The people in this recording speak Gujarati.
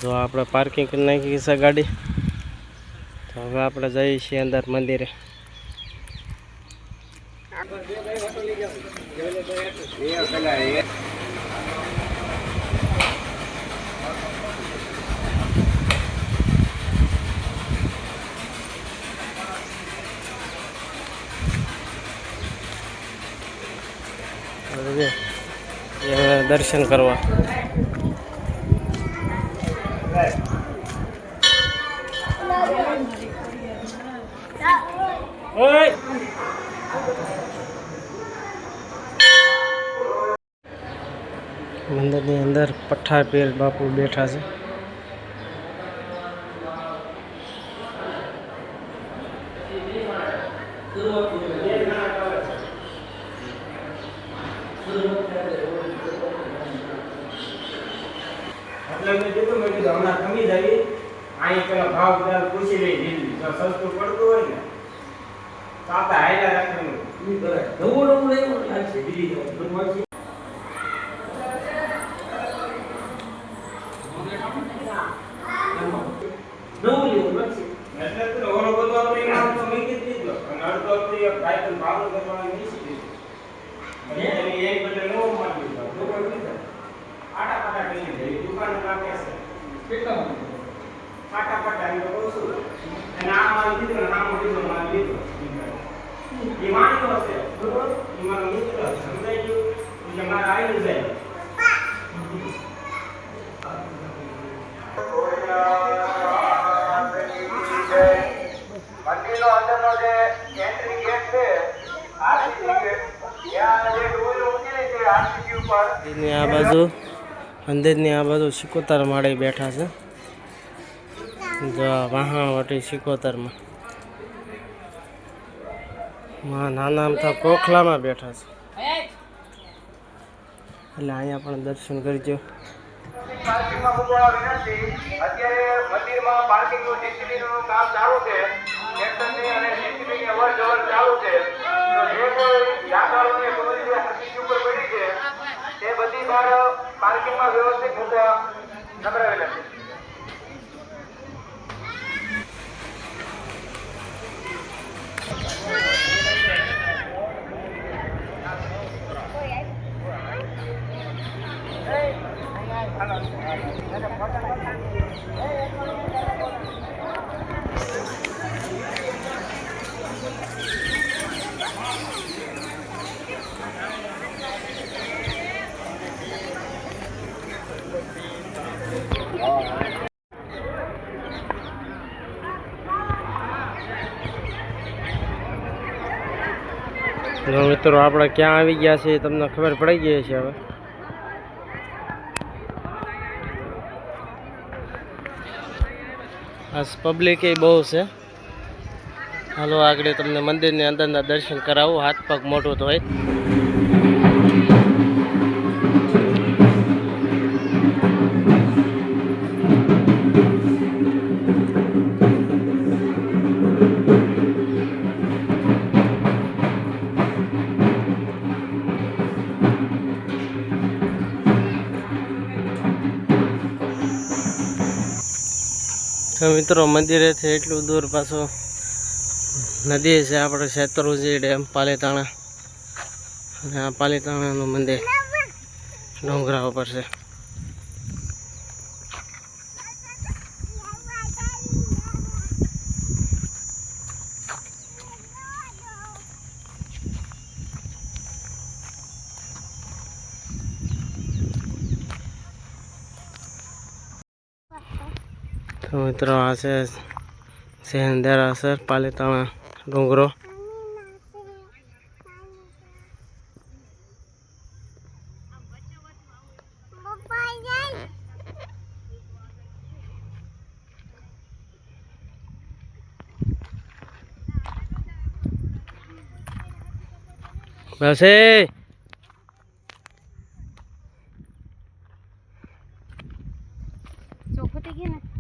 જો આપણે પાર્કિંગ કરી નાખી છે ગાડી, તો હવે આપણે જઈએ છીએ અંદર મંદિરે. દર્શન કરવા મંદિરની અંદર પઠાર પીર બાપુ બેઠા છે. હમણાં ખમી જાય અહીં પેલા ભાવ પૂછી લઈ દીધી સસ્તું પડતું હોય ને તો આપણે હાઈલા રાખવાનું નવું નવું લેવું લાગશે બીજી નવું લેવું લાગશે એટલે તો ઓલો બધો આપણે નામ તો મૂકી દીધો અને અડધો આપણે ભાઈ પણ ભાવ કરવાનું નહીં શીખી અને એક બદલે નવો મારી દીધો નવો લીધો આટા પાટા કરી દે દુકાન કાપે છે કેટલા પાટા પાટા એ કહું છું અને આ માલ દીધો ને આમ દીધો માલ દીધો એ માણસો હશે બરોબર એ મારો મિત્ર સમજાઈ ગયું એટલે મારે આવી જાય મંદિરનો અંદરનો જે એન્ટ્રી ગેટ છે આરસીસી ગેટ ત્યાં જે ડોર મૂકેલી છે આરસીસી ઉપર આ બાજુ મંદિરની આ બાજુ સિકોતર માળે બેઠા છે. જો વાહણ વટી સિકોતરમાં નાના અમથા કોખલામાં બેઠા છે, એટલે અહીંયા પણ દર્શન કરજો. પાર્કિંગમાં મૂકવા વિનંતી. અત્યારે મંદિરમાં પાર્કિંગનું ડીસીબીનું કામ ચાલુ છે. એક્શનની અને ડીસીબીની અવર જવર ચાલુ છે. તો જે કોઈ યાત્રાળુઓને કોઈ હકીકી ઉપર પડી છે તે બધી બહાર પાર્કિંગમાં વ્યવસ્થિત મૂકવા નમ્ર વિનંતી. જો મિત્રો આપણે ક્યાં આવી ગયા છે તમને ખબર પડી ગઈ છે. હવે આજ પબ્લિક એ બહુ છે. હાલો આગળ તમને મંદિરની અંદરના દર્શન કરાવું. હાથ પગ મોટું તો હોય. તો મિત્રો મંદિરેથી એટલું દૂર પાછો નદી છે આપણે શેત્રુંજી ડેમ પાલીતાણા, અને આ પાલીતાણાનું મંદિર ડોંગરા ઉપર છે. તો મિત્રો આ છે સહેન દેરાસર પાલીતાણા ડુંગરો. બસ ચોખ્ખું થઈ ગયું ને.